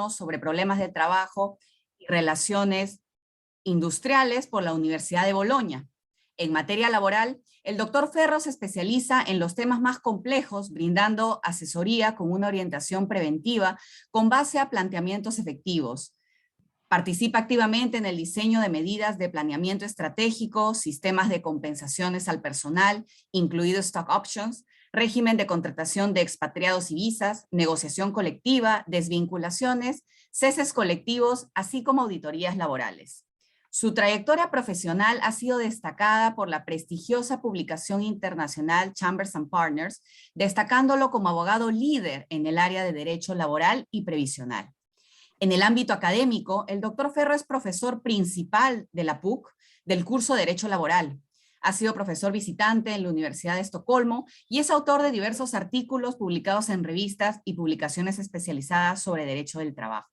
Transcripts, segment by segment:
sobre problemas de trabajo y relaciones industriales por la Universidad de Bolonia. En materia laboral, el doctor Ferro se especializa en los temas más complejos, brindando asesoría con una orientación preventiva con base a planteamientos efectivos. Participa activamente en el diseño de medidas de planeamiento estratégico, sistemas de compensaciones al personal, incluido stock options, régimen de contratación de expatriados y visas, negociación colectiva, desvinculaciones, ceses colectivos, así como auditorías laborales. Su trayectoria profesional ha sido destacada por la prestigiosa publicación internacional Chambers & Partners, destacándolo como abogado líder en el área de derecho laboral y previsional. En el ámbito académico, el doctor Ferro es profesor principal de la PUC del curso Derecho Laboral. Ha sido profesor visitante en la Universidad de Estocolmo y es autor de diversos artículos publicados en revistas y publicaciones especializadas sobre derecho del trabajo.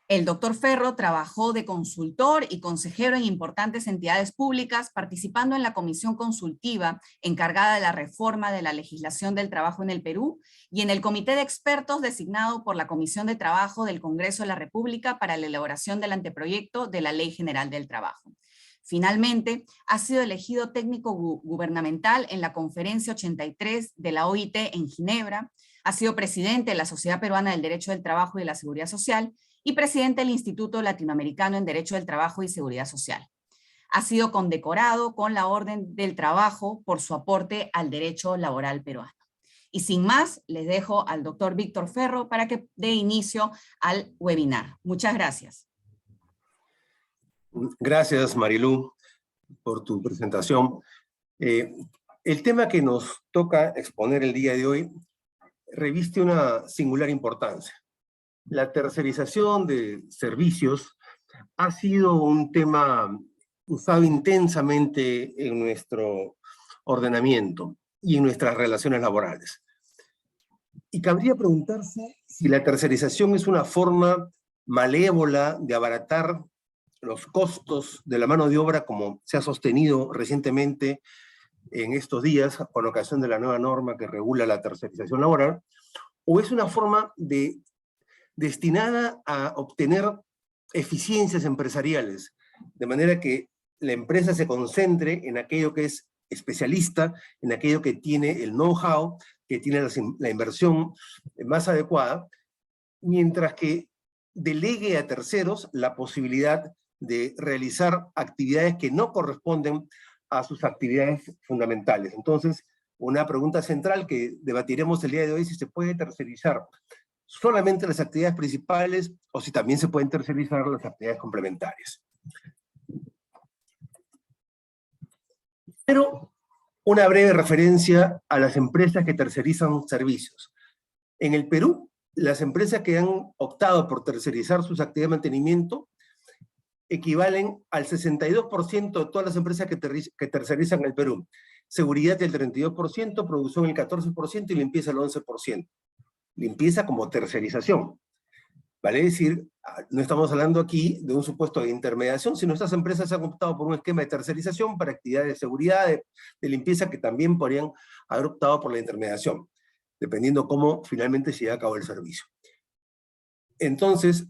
El doctor Ferro trabajó de consultor y consejero en importantes entidades públicas, participando en la comisión consultiva encargada de la reforma de la legislación del trabajo en el Perú y en el comité de expertos designado por la Comisión de Trabajo del Congreso de la República para la elaboración del anteproyecto de la Ley General del Trabajo. Finalmente, ha sido elegido técnico gubernamental en la Conferencia 83 de la OIT en Ginebra, ha sido presidente de la Sociedad Peruana del Derecho del Trabajo y de la Seguridad Social y presidente del Instituto Latinoamericano en Derecho del Trabajo y Seguridad Social. Ha sido condecorado con la Orden del Trabajo por su aporte al derecho laboral peruano. Y sin más, les dejo al doctor Víctor Ferro para que dé inicio al webinar. Muchas gracias. Gracias, Marilú, por tu presentación. El tema que nos toca exponer el día de hoy reviste una singular importancia. La tercerización de servicios ha sido un tema usado intensamente en nuestro ordenamiento y en nuestras relaciones laborales. Y cabría preguntarse si la tercerización es una forma malévola de abaratar los costos de la mano de obra, como se ha sostenido recientemente en estos días con ocasión de la nueva norma que regula la tercerización laboral, o es una forma destinada a obtener eficiencias empresariales, de manera que la empresa se concentre en aquello que es especialista, en aquello que tiene el know-how, que tiene la inversión más adecuada, mientras que delegue a terceros la posibilidad de realizar actividades que no corresponden a sus actividades fundamentales. Entonces, una pregunta central que debatiremos el día de hoy es si se puede tercerizar solamente las actividades principales o si también se pueden tercerizar las actividades complementarias. Pero una breve referencia a las empresas que tercerizan servicios. En el Perú, las empresas que han optado por tercerizar sus actividades de mantenimiento equivalen al 62% de todas las empresas que tercerizan en el Perú. Seguridad el 32%, producción el 14% y limpieza el 11%. Limpieza como tercerización. Vale decir, no estamos hablando aquí de un supuesto de intermediación, sino estas empresas han optado por un esquema de tercerización para actividades de seguridad, de limpieza, que también podrían haber optado por la intermediación, dependiendo cómo finalmente se lleva a cabo el servicio. Entonces,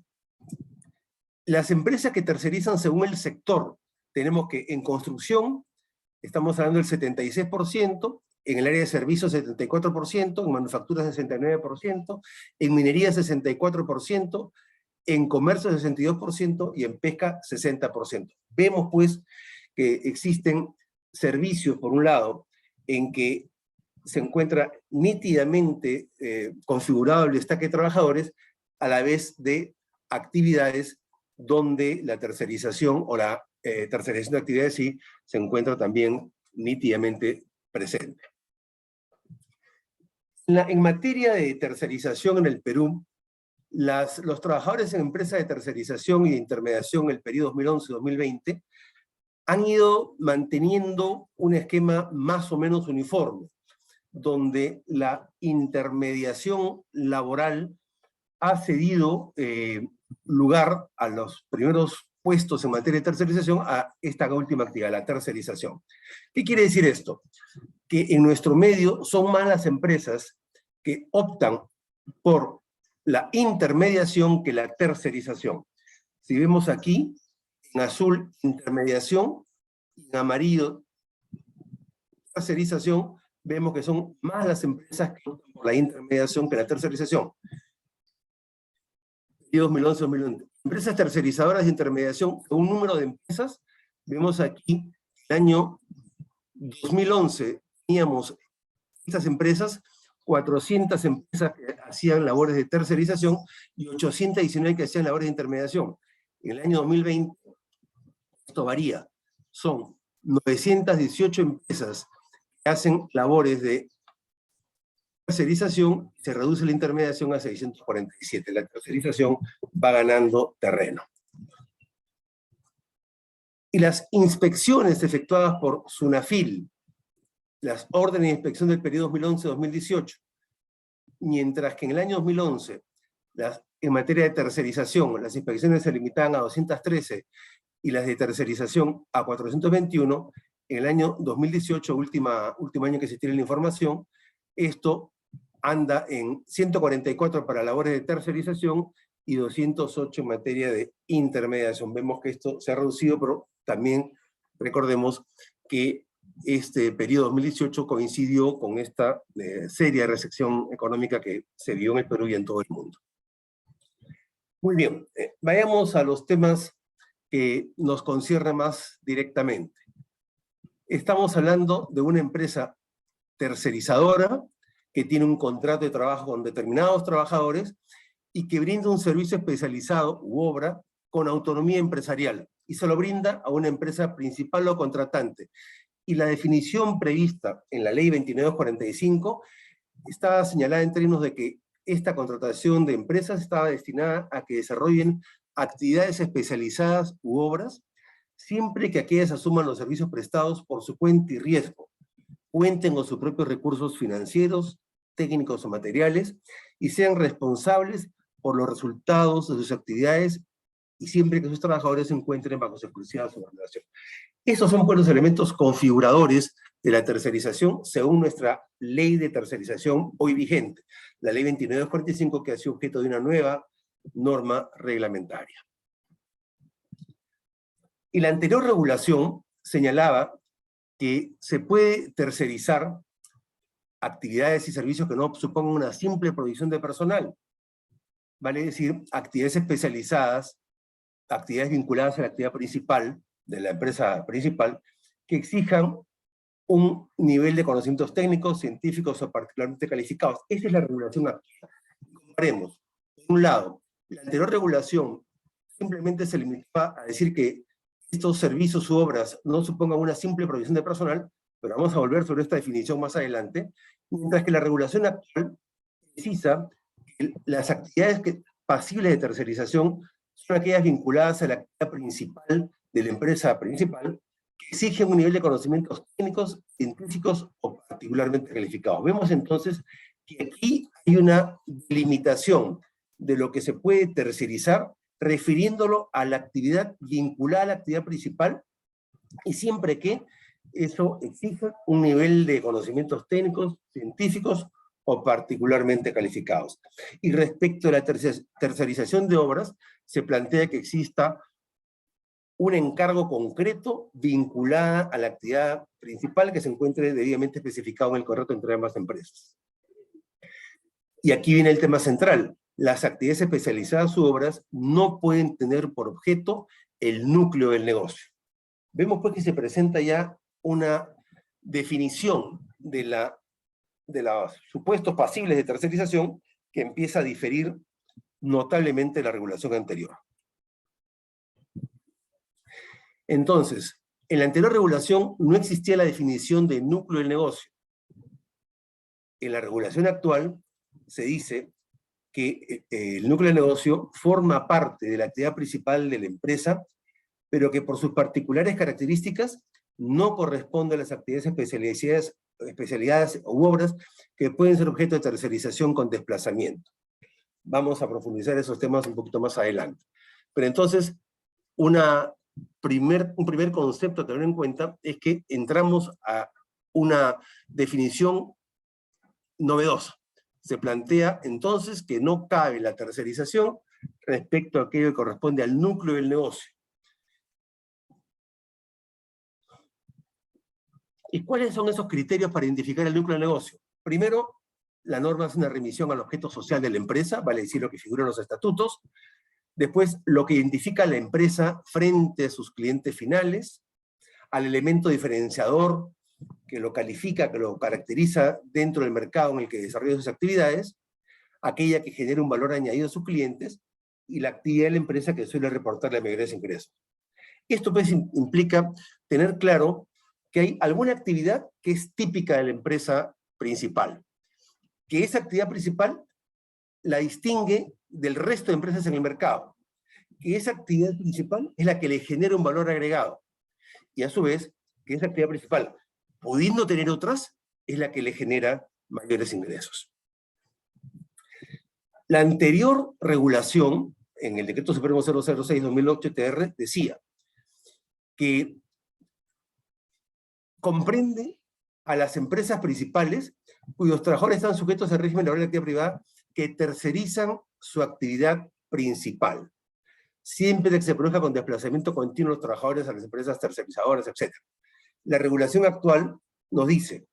las empresas que tercerizan según el sector, tenemos que en construcción, estamos hablando del 76%, en el área de servicios 74%, en manufacturas 69%, en minería 64%, en comercio 62% y en pesca 60%. Vemos pues que existen servicios, por un lado, en que se encuentra nítidamente configurado el destaque de trabajadores, a la vez de actividades donde la tercerización o la tercerización de actividades sí se encuentra también nítidamente presente. En materia de tercerización en el Perú, los trabajadores en empresas de tercerización y de intermediación en el periodo 2011-2020 han ido manteniendo un esquema más o menos uniforme, donde la intermediación laboral ha cedido lugar a los primeros puestos en materia de tercerización a esta última actividad, la tercerización. ¿Qué quiere decir esto? Que en nuestro medio son más las empresas que optan por la intermediación que la tercerización. Si vemos aquí, en azul, intermediación, y en amarillo, tercerización, vemos que son más las empresas que optan por la intermediación que la tercerización. Y 2011-2020. Empresas tercerizadoras de intermediación, un número de empresas, vemos aquí, el año 2011, teníamos estas empresas, 400 empresas que hacían labores de tercerización y 819 que hacían labores de intermediación. En el año 2020, esto varía, son 918 empresas que hacen labores de tercerización, se reduce la intermediación a 647. La tercerización va ganando terreno. Y las inspecciones efectuadas por SUNAFIL, las órdenes de inspección del periodo 2011-2018, mientras que en el año 2011, en materia de tercerización, las inspecciones se limitaban a 213 y las de tercerización a 421, en el año 2018, último año que se tiene la información, esto anda en 144 para labores de tercerización y 208 en materia de intermediación. Vemos que esto se ha reducido, pero también recordemos que este periodo 2018 coincidió con esta seria recesión económica que se vio en el Perú y en todo el mundo. Muy bien, vayamos a los temas que nos conciernen más directamente. Estamos hablando de una empresa tercerizadora que tiene un contrato de trabajo con determinados trabajadores y que brinda un servicio especializado u obra con autonomía empresarial y se lo brinda a una empresa principal o contratante. Y la definición prevista en la Ley 2945 estaba señalada en términos de que esta contratación de empresas estaba destinada a que desarrollen actividades especializadas u obras, siempre que aquellas asuman los servicios prestados por su cuenta y riesgo, cuenten con sus propios recursos financieros, técnicos o materiales, y sean responsables por los resultados de sus actividades, y siempre que sus trabajadores se encuentren bajo su exclusiva subordinación. Esos son pues los elementos configuradores de la tercerización según nuestra ley de tercerización hoy vigente, la ley 2945, que ha sido objeto de una nueva norma reglamentaria. Y la anterior regulación señalaba que se puede tercerizar actividades y servicios que no supongan una simple provisión de personal, vale decir, actividades especializadas, actividades vinculadas a la actividad principal de la empresa principal, que exijan un nivel de conocimientos técnicos, científicos o particularmente calificados. Esa es la regulación actual. Comparemos. Por un lado, la anterior regulación simplemente se limitaba a decir que estos servicios u obras no supongan una simple provisión de personal, pero vamos a volver sobre esta definición más adelante, mientras que la regulación actual precisa que las actividades pasibles de tercerización son aquellas vinculadas a la actividad principal de la empresa principal, que exigen un nivel de conocimientos técnicos, científicos o particularmente calificados. Vemos entonces que aquí hay una limitación de lo que se puede tercerizar, refiriéndolo a la actividad vinculada a la actividad principal, y siempre que eso exija un nivel de conocimientos técnicos, científicos o particularmente calificados. Y respecto a la tercerización de obras, se plantea que exista un encargo concreto vinculado a la actividad principal que se encuentre debidamente especificado en el contrato entre ambas empresas. Y aquí viene el tema central. Las actividades especializadas u obras no pueden tener por objeto el núcleo del negocio. Vemos pues que se presenta ya una definición de los supuestos pasibles de tercerización que empieza a diferir notablemente de la regulación anterior. Entonces, en la anterior regulación no existía la definición de núcleo del negocio. En la regulación actual se dice que el núcleo del negocio forma parte de la actividad principal de la empresa, pero que por sus particulares características no corresponde a las actividades especialidades u obras que pueden ser objeto de tercerización con desplazamiento. Vamos a profundizar esos temas un poquito más adelante. Pero entonces, un primer concepto a tener en cuenta es que entramos a una definición novedosa. se plantea entonces que no cabe la tercerización respecto a aquello que corresponde al núcleo del negocio. ¿Y cuáles son esos criterios para identificar el núcleo del negocio? Primero, la norma hace una remisión al objeto social de la empresa, vale decir lo que figura en los estatutos. Después, lo que identifica a la empresa frente a sus clientes finales, al elemento diferenciador que lo califica, que lo caracteriza dentro del mercado en el que desarrolla sus actividades, aquella que genera un valor añadido a sus clientes, y la actividad de la empresa que suele reportarle mayores ingresos. Esto pues implica tener claro que hay alguna actividad que es típica de la empresa principal, que esa actividad principal la distingue del resto de empresas en el mercado, que esa actividad principal es la que le genera un valor agregado, y a su vez, que esa actividad principal, pudiendo tener otras, es la que le genera mayores ingresos. La anterior regulación, en el Decreto Supremo 006/2008-TR, decía que comprende a las empresas principales cuyos trabajadores están sujetos al régimen laboral de actividad privada que tercerizan su actividad principal, siempre que se produzca con desplazamiento continuo de los trabajadores a las empresas tercerizadoras, etc. La regulación actual nos dice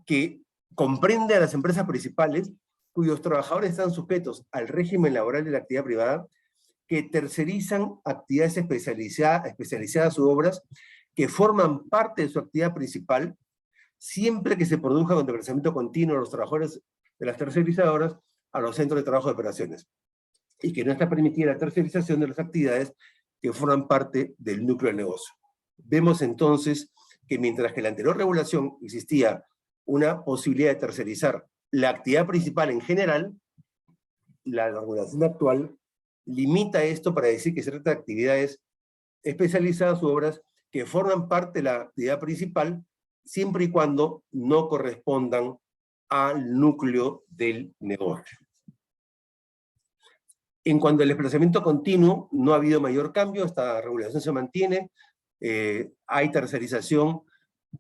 que comprende a las empresas principales cuyos trabajadores están sujetos al régimen laboral de la actividad privada que tercerizan actividades especializadas u obras que forman parte de su actividad principal, siempre que se produzca con desplazamiento continuo de los trabajadores de las tercerizadoras a los centros de trabajo de operaciones, y que no está permitida la tercerización de las actividades que forman parte del núcleo del negocio. Vemos entonces que mientras que en la anterior regulación existía una posibilidad de tercerizar la actividad principal en general, la regulación actual limita esto para decir que ciertas actividades especializadas u obras que forman parte de la actividad principal, siempre y cuando no correspondan al núcleo del negocio. En cuanto al desplazamiento continuo, no ha habido mayor cambio, esta regulación se mantiene, hay tercerización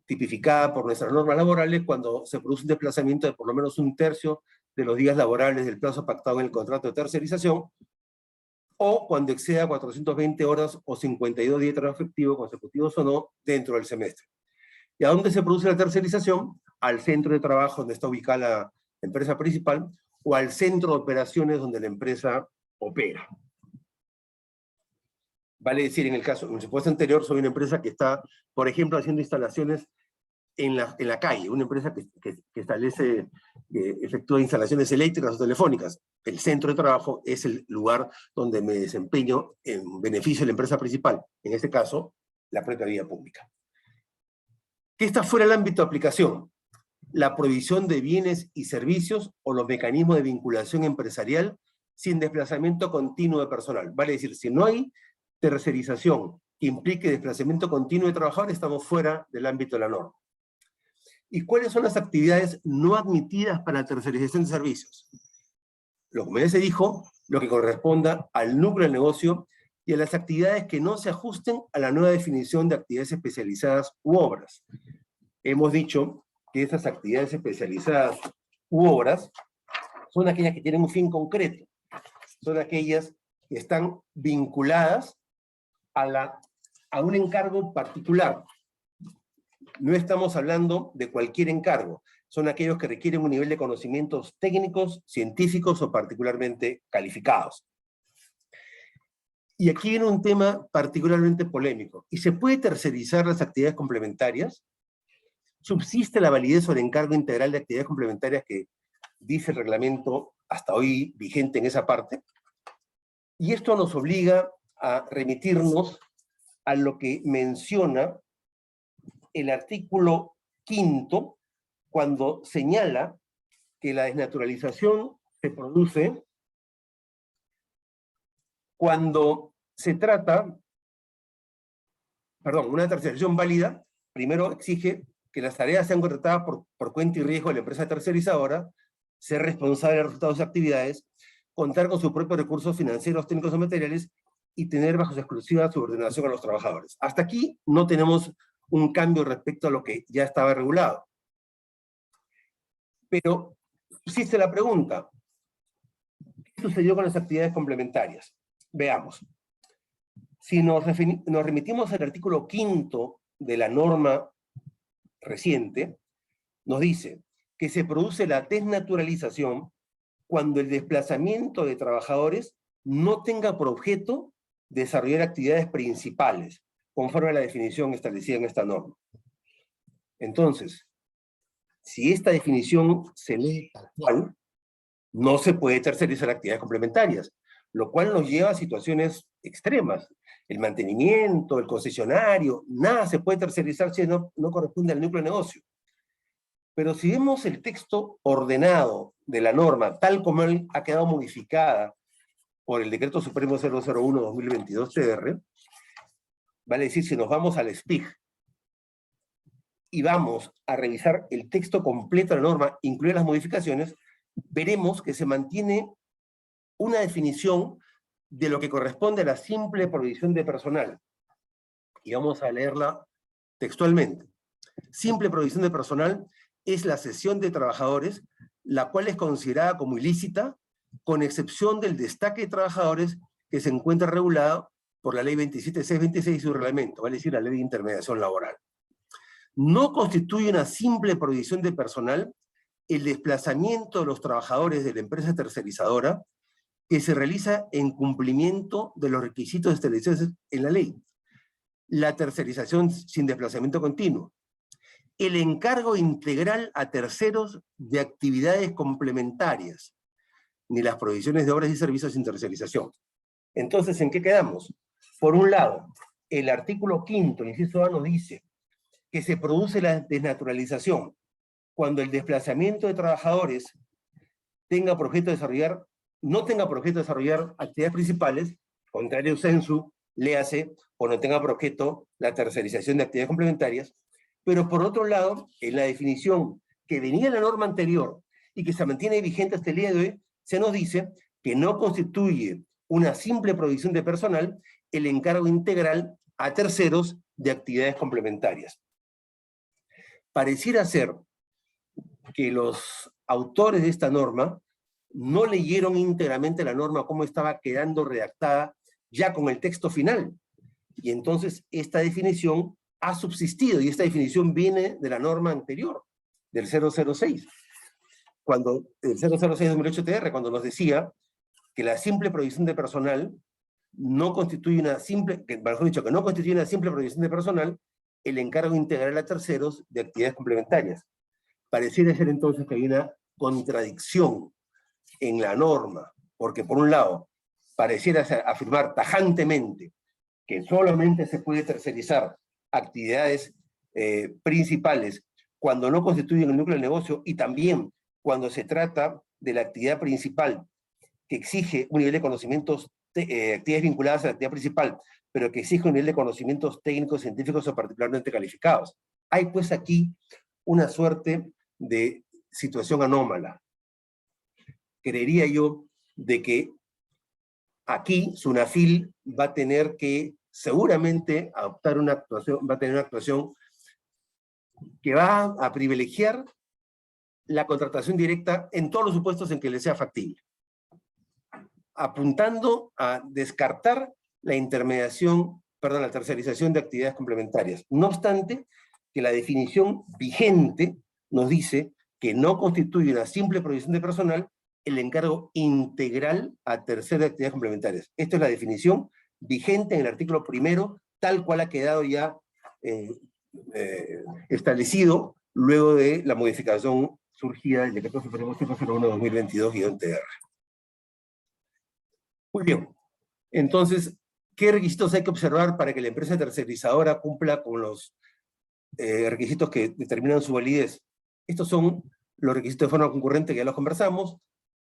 tipificada por nuestras normas laborales cuando se produce un desplazamiento de por lo menos 1/3 de los días laborables del plazo pactado en el contrato de tercerización, o cuando exceda 420 horas o 52 días de trabajo efectivo, consecutivos o no, dentro del semestre. ¿Y a dónde se produce la tercerización? Al centro de trabajo donde está ubicada la empresa principal, o al centro de operaciones donde la empresa opera. Vale decir, en el supuesto anterior, soy una empresa que está, por ejemplo, haciendo instalaciones en la calle, una empresa que establece, que efectúa instalaciones eléctricas o telefónicas. El centro de trabajo es el lugar donde me desempeño en beneficio de la empresa principal, en este caso, la propia vía pública. ¿Qué está fuera del ámbito de aplicación? La provisión de bienes y servicios o los mecanismos de vinculación empresarial sin desplazamiento continuo de personal. Vale decir, si no hay tercerización que implique desplazamiento continuo de trabajadores, estamos fuera del ámbito de la norma. ¿Y cuáles son las actividades no admitidas para la tercerización de servicios? Como ya se dijo, lo que corresponda al núcleo del negocio y a las actividades que no se ajusten a la nueva definición de actividades especializadas u obras. Hemos dicho que esas actividades especializadas u obras son aquellas que tienen un fin concreto, son aquellas que están vinculadas a un encargo particular. No estamos hablando de cualquier encargo, son aquellos que requieren un nivel de conocimientos técnicos, científicos o particularmente calificados. Y aquí viene un tema particularmente polémico. ¿Y se puede tercerizar las actividades complementarias? ¿Subsiste la validez sobre encargo integral de actividades complementarias que dice el reglamento hasta hoy vigente en esa parte? Y esto nos obliga a remitirnos a lo que menciona el artículo 5º, cuando señala que la desnaturalización se produce cuando se trata, una tercerización válida, primero exige que las tareas sean contratadas por cuenta y riesgo de la empresa tercerizadora, ser responsable de los resultados de sus actividades, contar con sus propios recursos financieros, técnicos o materiales, y tener bajo su exclusiva subordinación a los trabajadores. Hasta aquí no tenemos un cambio respecto a lo que ya estaba regulado. Pero Existe la pregunta, ¿qué sucedió con las actividades complementarias? Veamos. Si nos remitimos al artículo 5º de la norma reciente, nos dice que se produce la desnaturalización cuando el desplazamiento de trabajadores no tenga por objeto desarrollar actividades principales, conforme a la definición establecida en esta norma. Entonces, si esta definición se lee tal cual, no se puede tercerizar actividades complementarias, lo cual nos lleva a situaciones extremas. El mantenimiento, el concesionario, nada se puede tercerizar si no corresponde al núcleo de negocio. Pero si vemos el texto ordenado de la norma, tal como él ha quedado modificada por el Decreto Supremo 001/2022 TR, vale decir, si nos vamos al SPIG y vamos a revisar el texto completo de la norma, incluidas las modificaciones, veremos que se mantiene una definición de lo que corresponde a la simple provisión de personal. Y vamos a leerla textualmente. Simple provisión de personal es la cesión de trabajadores, la cual es considerada como ilícita, con excepción del destaque de trabajadores que se encuentra regulado por la ley 27626 y su reglamento, vale decir, la ley de intermediación laboral. No constituye una simple provisión de personal el desplazamiento de los trabajadores de la empresa tercerizadora que se realiza en cumplimiento de los requisitos establecidos en la ley. La tercerización sin desplazamiento continuo. El encargo integral a terceros de actividades complementarias, ni las provisiones de obras y servicios sin tercerización. Entonces, ¿en qué quedamos? Por un lado, el artículo 5º, inciso A, nos dice que se produce la desnaturalización cuando el desplazamiento de trabajadores tenga por objeto desarrollar, no tenga por objeto desarrollar actividades principales, contrario sensu, léase, o no tenga por objeto la tercerización de actividades complementarias, pero por otro lado, en la definición que venía en la norma anterior y que se mantiene vigente hasta el día de hoy, se nos dice que no constituye una simple provisión de personal el encargo integral a terceros de actividades complementarias. Pareciera ser que los autores de esta norma no leyeron íntegramente la norma como estaba quedando redactada ya con el texto final. Y entonces esta definición ha subsistido, y esta definición viene de la norma anterior, del 006. Cuando el 006/2008 TR, cuando nos decía que la simple provisión de personal no constituye una simple, mejor dicho, que no constituye una simple provisión de personal el encargo integral a terceros de actividades complementarias. Pareciera ser entonces que hay una contradicción en la norma, porque por un lado, pareciera afirmar tajantemente que solamente se puede tercerizar actividades principales cuando no constituyen el núcleo del negocio, y también cuando se trata de la actividad principal que exige un nivel de conocimientos, actividades vinculadas a la actividad principal, pero que exige un nivel de conocimientos técnicos, científicos o particularmente calificados. Hay pues aquí una suerte de situación anómala. Creería yo de que aquí Sunafil va a tener que seguramente adoptar una actuación, va a tener una actuación que va a privilegiar la contratación directa en todos los supuestos en que le sea factible, apuntando a descartar la la tercerización de actividades complementarias. No obstante, que la definición vigente nos dice que no constituye una simple provisión de personal el encargo integral a terceras de actividades complementarias. Esta es la definición vigente en el artículo 1º, tal cual ha quedado ya establecido luego de la modificación surgida del Decreto Supremo 001/2022-TR. Muy bien. Entonces, ¿qué requisitos hay que observar para que la empresa tercerizadora cumpla con los requisitos que determinan su validez? Estos son los requisitos de forma concurrente que ya los conversamos: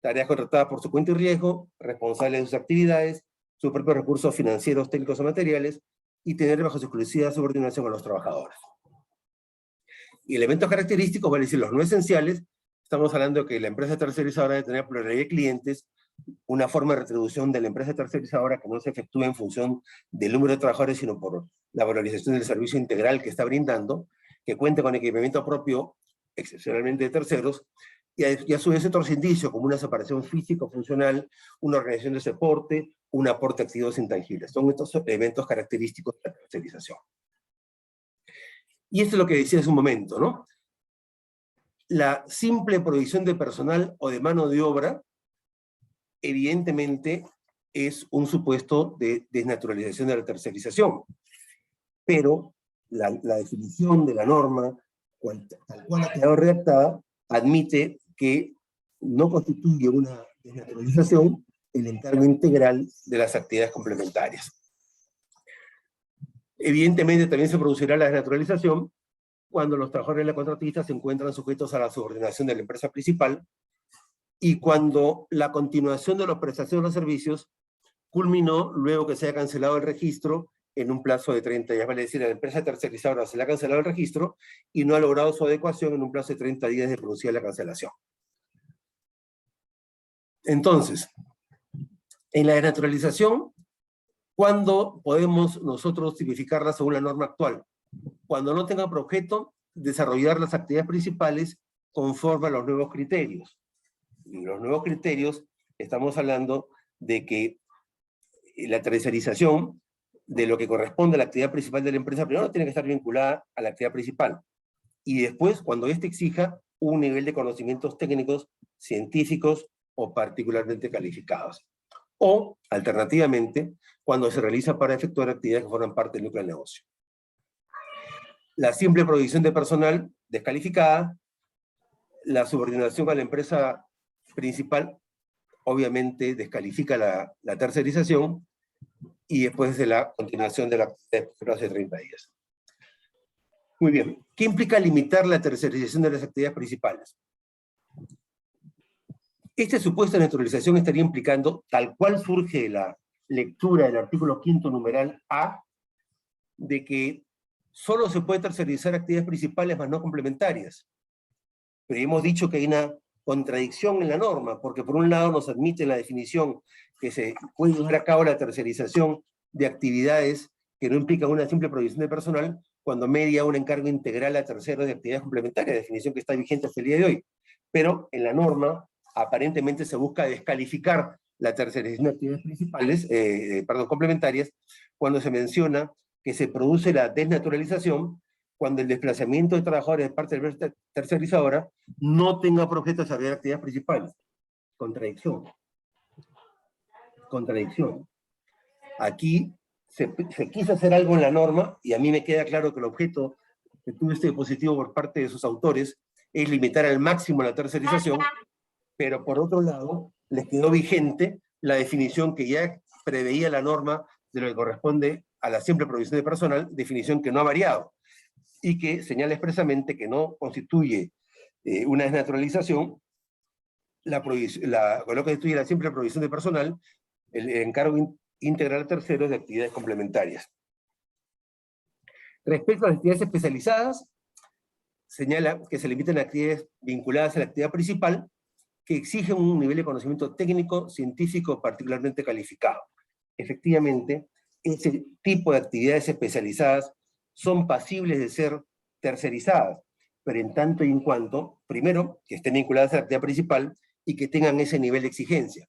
tareas contratadas por su cuenta y riesgo, responsable de sus actividades, sus propios recursos financieros, técnicos o materiales, y tener bajo su exclusiva subordinación a los trabajadores. Y elementos característicos, vale decir, los no esenciales, estamos hablando de que la empresa tercerizadora debe tener pluralidad de clientes, una forma de retribución de la empresa tercerizadora que no se efectúe en función del número de trabajadores, sino por la valorización del servicio integral que está brindando, que cuente con equipamiento propio, excepcionalmente de terceros, y a su vez otros indicios, como una separación físico-funcional, una organización de soporte, un aporte de activos intangibles. Son estos elementos característicos de la tercerización. Y esto es lo que decía hace un momento, ¿no? La simple provisión de personal o de mano de obra, evidentemente, es un supuesto de desnaturalización de la tercerización. Pero la definición de la norma, tal cual ha quedado redactada, admite que no constituye una desnaturalización el encargo integral de las actividades complementarias. Evidentemente también se producirá la desnaturalización cuando los trabajadores de la contratista se encuentran sujetos a la subordinación de la empresa principal y cuando la continuación de la prestación de los servicios culminó luego que se haya cancelado el registro en un plazo de 30 días. Vale decir, a la empresa tercerizadora se le ha cancelado el registro y no ha logrado su adecuación en un plazo de 30 días de producida la cancelación. Entonces, en la desnaturalización, ¿cuándo podemos nosotros tipificarla según la norma actual? Cuando no tenga por objeto desarrollar las actividades principales conforme a los nuevos criterios. Y los nuevos criterios, estamos hablando de que la tercerización de lo que corresponde a la actividad principal de la empresa, primero tiene que estar vinculada a la actividad principal. Y después, cuando éste exija un nivel de conocimientos técnicos, científicos o particularmente calificados. O, alternativamente, cuando se realiza para efectuar actividades que forman parte del núcleo del negocio. La simple provisión de personal descalificada, la subordinación a la empresa principal, obviamente descalifica la tercerización, y después de la continuación de la plazo de 30 días. Muy bien. ¿Qué implica limitar la tercerización de las actividades principales? Este supuesto de naturalización estaría implicando, tal cual surge de la lectura del artículo 5º numeral A, de que solo se puede tercerizar actividades principales más no complementarias. Pero hemos dicho que hay una contradicción en la norma, porque por un lado nos admite la definición que se puede llevar a cabo la tercerización de actividades que no implican una simple provisión de personal, cuando media un encargo integral a terceros de actividades complementarias, definición que está vigente hasta el día de hoy. Pero en la norma, aparentemente se busca descalificar la tercerización de actividades principales, complementarias, cuando se menciona que se produce la desnaturalización cuando el desplazamiento de trabajadores de parte de la empresa tercerizadora no tenga por objeto desarrollar actividades principales. Contradicción. Contradicción. Aquí se quiso hacer algo en la norma, y a mí me queda claro que el objeto que tuvo este dispositivo por parte de sus autores es limitar al máximo la tercerización, pero por otro lado, les quedó vigente la definición que ya preveía la norma de lo que corresponde a la simple provisión de personal, definición que no ha variado, y que señala expresamente que no constituye una desnaturalización lo que constituye la simple provisión de personal, el encargo integral a terceros de actividades complementarias. Respecto a las actividades especializadas, señala que se limitan a actividades vinculadas a la actividad principal que exigen un nivel de conocimiento técnico, científico, particularmente calificado. Efectivamente, ese tipo de actividades especializadas son pasibles de ser tercerizadas, pero en tanto y en cuanto, primero, que estén vinculadas a la actividad principal y que tengan ese nivel de exigencia,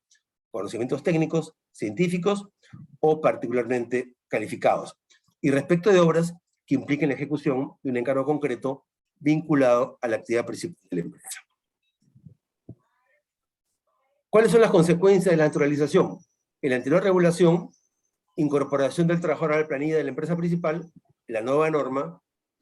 conocimientos técnicos, científicos o particularmente calificados. Y respecto de obras que impliquen la ejecución de un encargo concreto vinculado a la actividad principal de la empresa. ¿Cuáles son las consecuencias de la naturalización? En la anterior regulación, incorporación del trabajador a la planilla de la empresa principal, la nueva norma,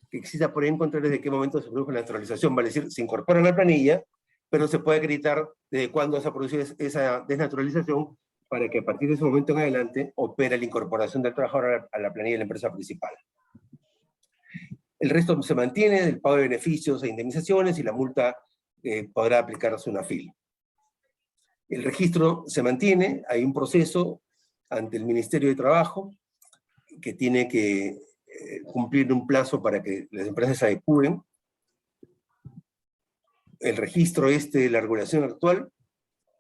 que exista por ahí encontrar desde qué momento se produjo la naturalización, vale decir, se incorpora a la planilla, pero se puede acreditar desde cuándo se ha producido esa desnaturalización, para que a partir de ese momento en adelante opere la incorporación del trabajador a la planilla de la empresa principal. El resto se mantiene, del pago de beneficios e indemnizaciones, y la multa podrá aplicarse una FIL. El registro se mantiene, hay un proceso ante el Ministerio de Trabajo que tiene que cumplir un plazo para que las empresas se adecúen. El registro de la regulación actual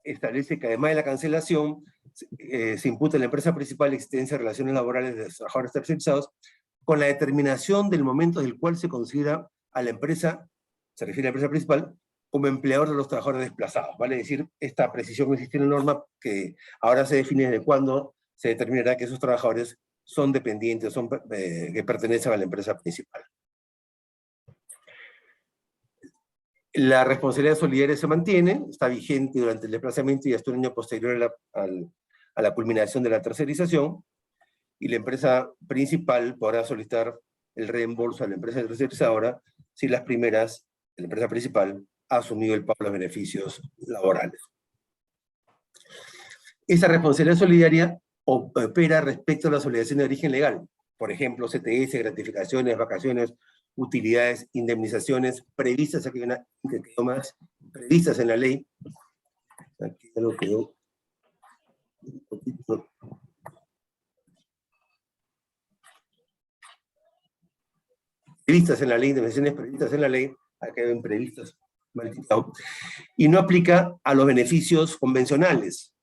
establece que además de la cancelación, se imputa a la empresa principal la existencia de relaciones laborales de los trabajadores tercerizados con la determinación del momento del cual se considera a la empresa, se refiere a la empresa principal, como empleador de los trabajadores desplazados. Vale decir, esta precisión no existe en la norma, que ahora se define desde cuándo se determinará que esos trabajadores son dependientes, que pertenecen a la empresa principal. La responsabilidad solidaria se mantiene, está vigente durante el desplazamiento y hasta un año posterior a la culminación de la tercerización, y la empresa principal podrá solicitar el reembolso a la empresa tercerizadora si la empresa principal, ha asumido el pago de los beneficios laborales. Esa responsabilidad solidaria opera respecto a las obligaciones de origen legal, por ejemplo, CTS, gratificaciones, vacaciones, utilidades, indemnizaciones previstas, aquí hay una que quedó más, previstas en la ley. Aquí algo quedó un poquito. Previstas en la ley, indemnizaciones previstas en la ley, acá quedan previstas, y no aplica a los beneficios convencionales,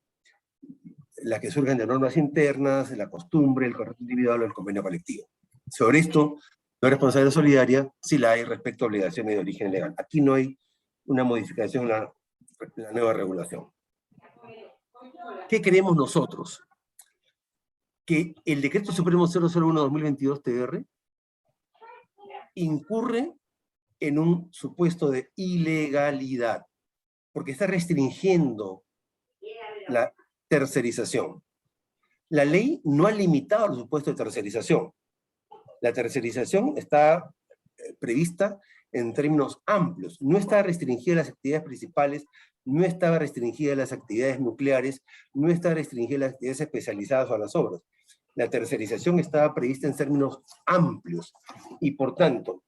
las que surgen de normas internas, de la costumbre, el contrato individual o el convenio colectivo. Sobre esto, no hay responsabilidad solidaria si la hay respecto a obligaciones de origen legal. Aquí no hay una modificación en la nueva regulación. ¿Qué queremos nosotros? Que el Decreto Supremo 001/2022 incurre en un supuesto de ilegalidad, porque está restringiendo la tercerización. La ley no ha limitado los supuestos de tercerización. La tercerización está prevista en términos amplios. No está restringida a las actividades principales, no estaba restringida a las actividades nucleares, no está restringida a las actividades especializadas o a las obras. La tercerización estaba prevista en términos amplios y, por tanto,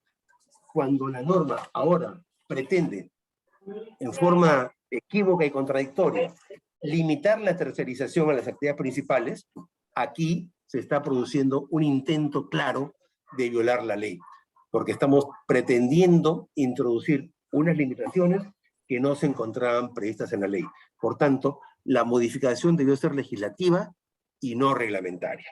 cuando la norma ahora pretende, en forma equívoca y contradictoria, limitar la tercerización a las actividades principales, aquí se está produciendo un intento claro de violar la ley, porque estamos pretendiendo introducir unas limitaciones que no se encontraban previstas en la ley. Por tanto, la modificación debió ser legislativa y no reglamentaria.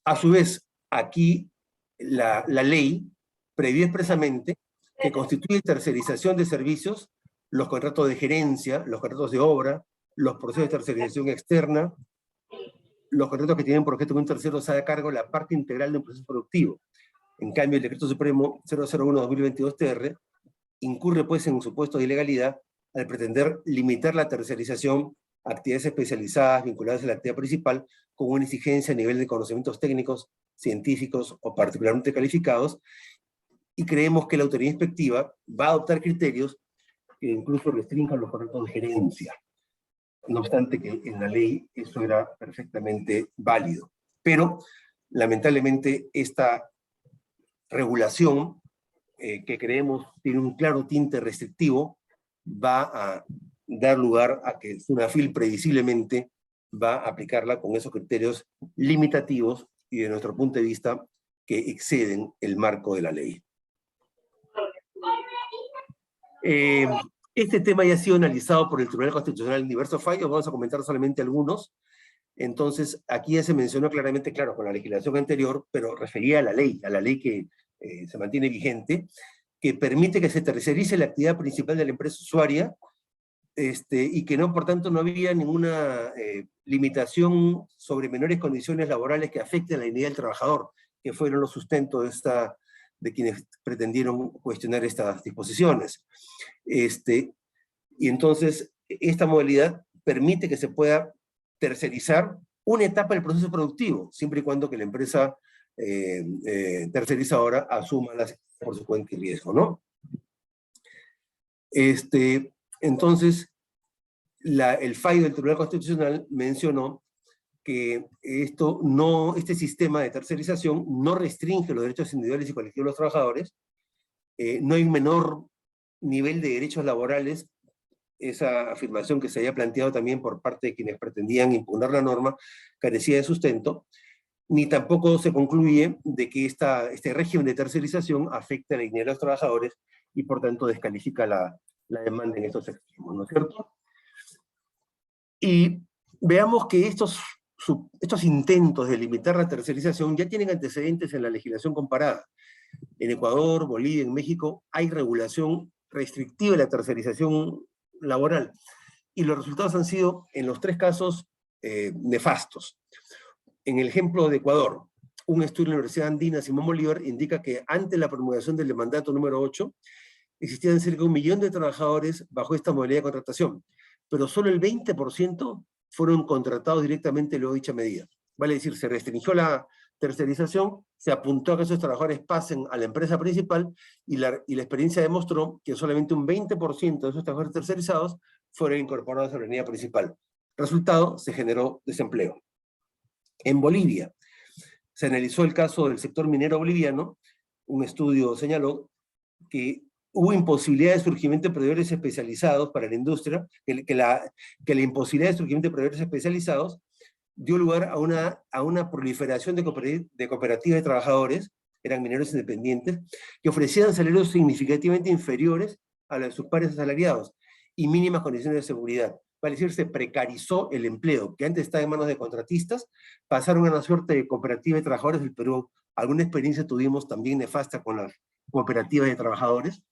A su vez, aquí la ley previó expresamente que constituye tercerización de servicios los contratos de gerencia, los contratos de obra, los procesos de tercerización externa, los contratos que tienen por objeto que un tercero se haga a cargo de la parte integral de un proceso productivo. En cambio, el Decreto Supremo 001/2022 incurre pues en un supuesto de ilegalidad al pretender limitar la tercerización a actividades especializadas vinculadas a la actividad principal con una exigencia a nivel de conocimientos técnicos, científicos o particularmente calificados, y creemos que la autoridad inspectiva va a adoptar criterios que incluso restrinjan los contratos de gerencia. No obstante que en la ley eso era perfectamente válido. Pero, lamentablemente, esta regulación, que creemos tiene un claro tinte restrictivo, va a dar lugar a que SUNAFIL previsiblemente va a aplicarla con esos criterios limitativos y, de nuestro punto de vista, que exceden el marco de la ley. Este tema ya ha sido analizado por el Tribunal Constitucional en diversos fallos, vamos a comentar solamente algunos. Entonces, aquí ya se mencionó claramente, claro, con la legislación anterior, pero refería a la ley que se mantiene vigente, que permite que se tercerice la actividad principal de la empresa usuaria, y que no, por tanto, no había ninguna limitación sobre menores condiciones laborales que afecten la dignidad del trabajador, que fueron los sustentos de quienes pretendieron cuestionar estas disposiciones. Y entonces, esta modalidad permite que se pueda tercerizar una etapa del proceso productivo, siempre y cuando que la empresa tercerizadora asuma por su cuenta y riesgo, ¿no? Entonces, el fallo del Tribunal Constitucional mencionó que este sistema de tercerización no restringe los derechos individuales y colectivos de los trabajadores, no hay un menor nivel de derechos laborales. Esa afirmación que se había planteado también por parte de quienes pretendían impugnar la norma carecía de sustento, ni tampoco se concluye de que este régimen de tercerización afecta a la dignidad de los trabajadores y por tanto descalifica la demanda en estos extremos, ¿no es cierto? Y veamos que estos intentos de limitar la tercerización ya tienen antecedentes en la legislación comparada. En Ecuador, Bolivia, en México, hay regulación restrictiva de la tercerización laboral. Y los resultados han sido, en los tres casos, nefastos. En el ejemplo de Ecuador, un estudio de la Universidad Andina Simón Bolívar indica que antes de la promulgación del mandato número 8, existían cerca de 1 millón de trabajadores bajo esta modalidad de contratación, pero solo el 20% fueron contratados directamente luego de dicha medida. Vale decir, se restringió la tercerización, se apuntó a que esos trabajadores pasen a la empresa principal y la experiencia demostró que solamente un 20% de esos trabajadores tercerizados fueron incorporados a la unidad principal. Resultado, se generó desempleo. En Bolivia, se analizó el caso del sector minero boliviano. Un estudio señaló que hubo imposibilidad de surgimiento de proveedores especializados para la industria, que la imposibilidad de surgimiento de proveedores especializados dio lugar a una proliferación de cooperativas de trabajadores, eran mineros independientes, que ofrecían salarios significativamente inferiores a los de sus pares asalariados y mínimas condiciones de seguridad. Vale decir, se precarizó el empleo, que antes estaba en manos de contratistas, pasaron a una suerte de cooperativa de trabajadores del Perú. Alguna experiencia tuvimos también nefasta con las cooperativas de trabajadores.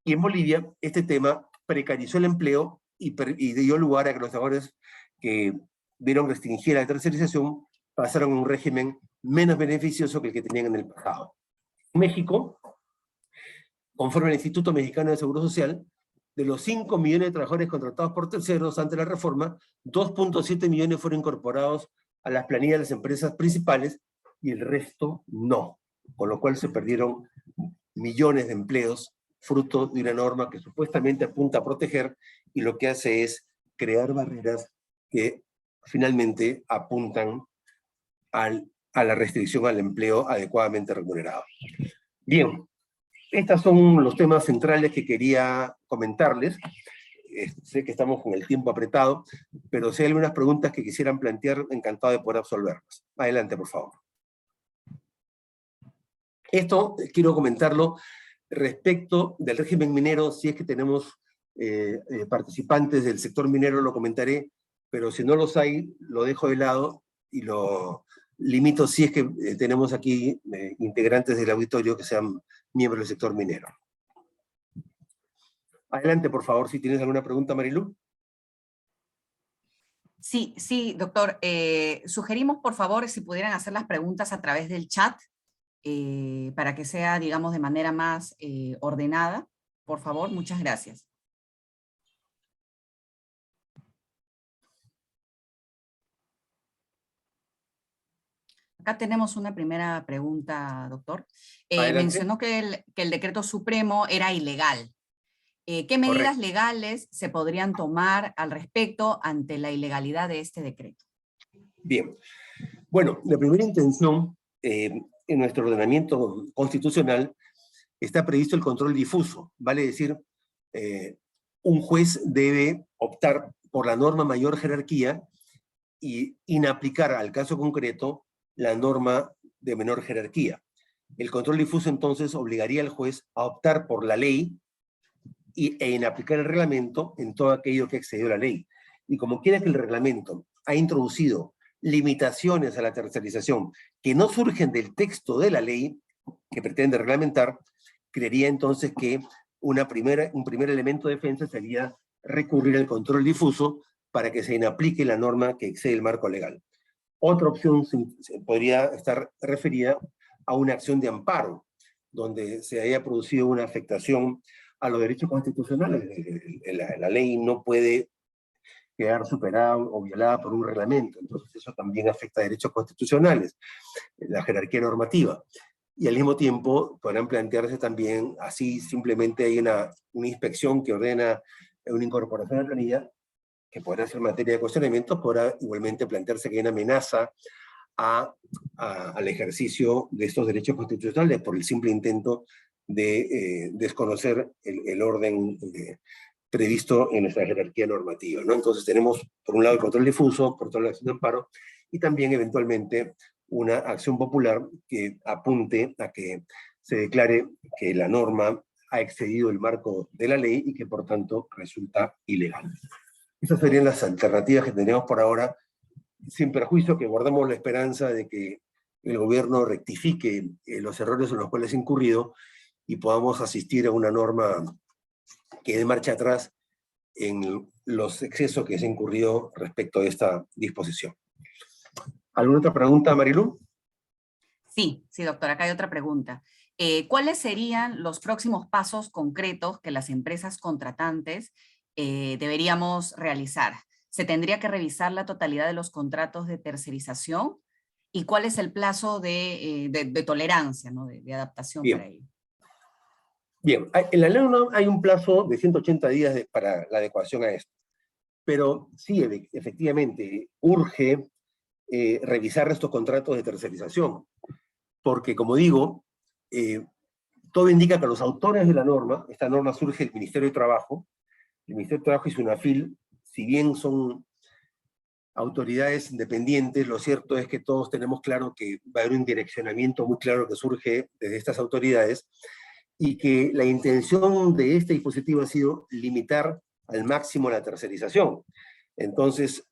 Y en Bolivia, este tema precarizó el empleo y dio lugar a que los trabajadores que vieron restringida la tercerización pasaron a un régimen menos beneficioso que el que tenían en el pasado. En México, conforme al Instituto Mexicano de Seguro Social, de los 5 millones de trabajadores contratados por terceros ante la reforma, 2.7 millones fueron incorporados a las planillas de las empresas principales y el resto no, con lo cual se perdieron millones de empleos fruto de una norma que supuestamente apunta a proteger y lo que hace es crear barreras que finalmente apuntan a la restricción al empleo adecuadamente remunerado. Bien, estos son los temas centrales que quería comentarles. Sé que estamos con el tiempo apretado, pero si hay algunas preguntas que quisieran plantear, encantado de poder absolverlas. Adelante, por favor. Esto quiero comentarlo respecto del régimen minero. Si es que tenemos participantes del sector minero, lo comentaré, pero si no los hay, lo dejo de lado y lo limito si es que tenemos aquí integrantes del auditorio que sean miembros del sector minero. Adelante, por favor, si tienes alguna pregunta, Marilu. Sí, sí, doctor. Sugerimos, por favor, si pudieran hacer las preguntas a través del chat, para que sea, digamos, de manera más ordenada. Por favor, muchas gracias. Acá tenemos una primera pregunta, doctor. Mencionó que el decreto supremo era ilegal. ¿Qué medidas legales se podrían tomar al respecto ante la ilegalidad de este decreto? Bien. Bueno, la primera intención en nuestro ordenamiento constitucional está previsto el control difuso. Vale decir, un juez debe optar por la norma mayor jerarquía y inaplicar al caso concreto la norma de menor jerarquía. El control difuso entonces obligaría al juez a optar por la ley e inaplicar el reglamento en todo aquello que excedió la ley. Y como quiera que el reglamento ha introducido limitaciones a la tercerización que no surgen del texto de la ley que pretende reglamentar, creería entonces que un primer elemento de defensa sería recurrir al control difuso para que se inaplique la norma que excede el marco legal. Otra opción podría estar referida a una acción de amparo, donde se haya producido una afectación a los derechos constitucionales. La ley no puede quedar superada o violada por un reglamento, entonces eso también afecta a derechos constitucionales, la jerarquía normativa. Y al mismo tiempo podrán plantearse también, así simplemente hay una inspección que ordena una incorporación a la planilla, que podrá ser materia de cuestionamiento, podrá igualmente plantearse que hay una amenaza al ejercicio de estos derechos constitucionales por el simple intento de desconocer el orden previsto en nuestra jerarquía normativa, ¿no? Entonces tenemos, por un lado, el control difuso, por otro lado, la acción de amparo, y también, eventualmente, una acción popular que apunte a que se declare que la norma ha excedido el marco de la ley y que, por tanto, resulta ilegal. Esas serían las alternativas que tenemos por ahora, sin perjuicio que guardamos la esperanza de que el gobierno rectifique los errores en los cuales ha incurrido y podamos asistir a una norma que dé marcha atrás en los excesos que se han incurrido respecto a esta disposición. ¿Alguna otra pregunta, Marilu? Sí, sí, doctor, acá hay otra pregunta. ¿Cuáles serían los próximos pasos concretos que las empresas contratantes deberíamos realizar? ¿Se tendría que revisar la totalidad de los contratos de tercerización? ¿Y cuál es el plazo de tolerancia, ¿no? de adaptación Bien. para ello? Bien, en la ley hay un plazo de 180 días para la adecuación a esto, pero sí, efectivamente, urge revisar estos contratos de tercerización, porque como digo, todo indica que los autores de la norma, esta norma surge del Ministerio de Trabajo, el Ministerio de Trabajo y SUNAFIL, si bien son autoridades independientes, lo cierto es que todos tenemos claro que va a haber un direccionamiento muy claro que surge desde estas autoridades, y que la intención de este dispositivo ha sido limitar al máximo la tercerización. Entonces,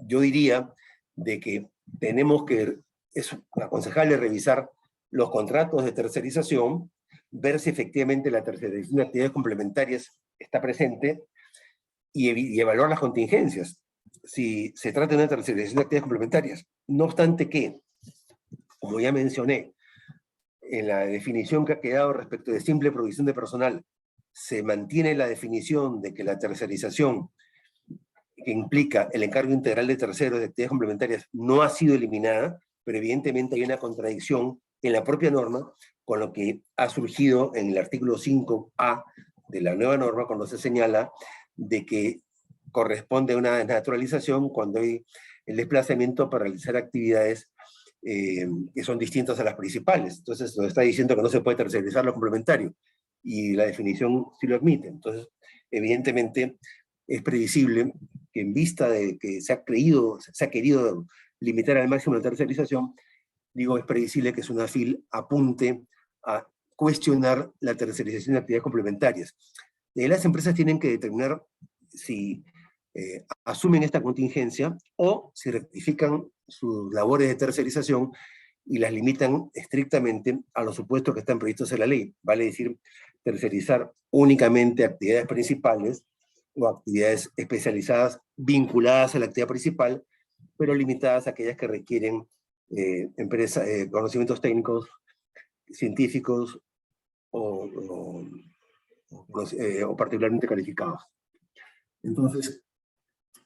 yo diría de que tenemos que, es aconsejable revisar los contratos de tercerización, ver si efectivamente la tercerización de actividades complementarias está presente y evaluar las contingencias, si se trata de una tercerización de actividades complementarias. No obstante que, como ya mencioné, en la definición que ha quedado respecto de simple provisión de personal, se mantiene la definición de que la tercerización que implica el encargo integral de terceros de actividades complementarias no ha sido eliminada, pero evidentemente hay una contradicción en la propia norma con lo que ha surgido en el artículo 5A de la nueva norma, cuando se señala de que corresponde a una desnaturalización cuando hay el desplazamiento para realizar actividades que son distintas a las principales. Entonces, nos está diciendo que no se puede tercerizar lo complementario, y la definición sí lo admite. Entonces, evidentemente, es previsible que en vista de que se ha querido limitar al máximo la tercerización, digo, es previsible que SUNAFIL apunte a cuestionar la tercerización de actividades complementarias. Las empresas tienen que determinar si asumen esta contingencia o si rectifican sus labores de tercerización y las limitan estrictamente a los supuestos que están previstos en la ley. Vale decir, tercerizar únicamente actividades principales o actividades especializadas vinculadas a la actividad principal, pero limitadas a aquellas que requieren conocimientos técnicos, científicos o particularmente calificados. Entonces,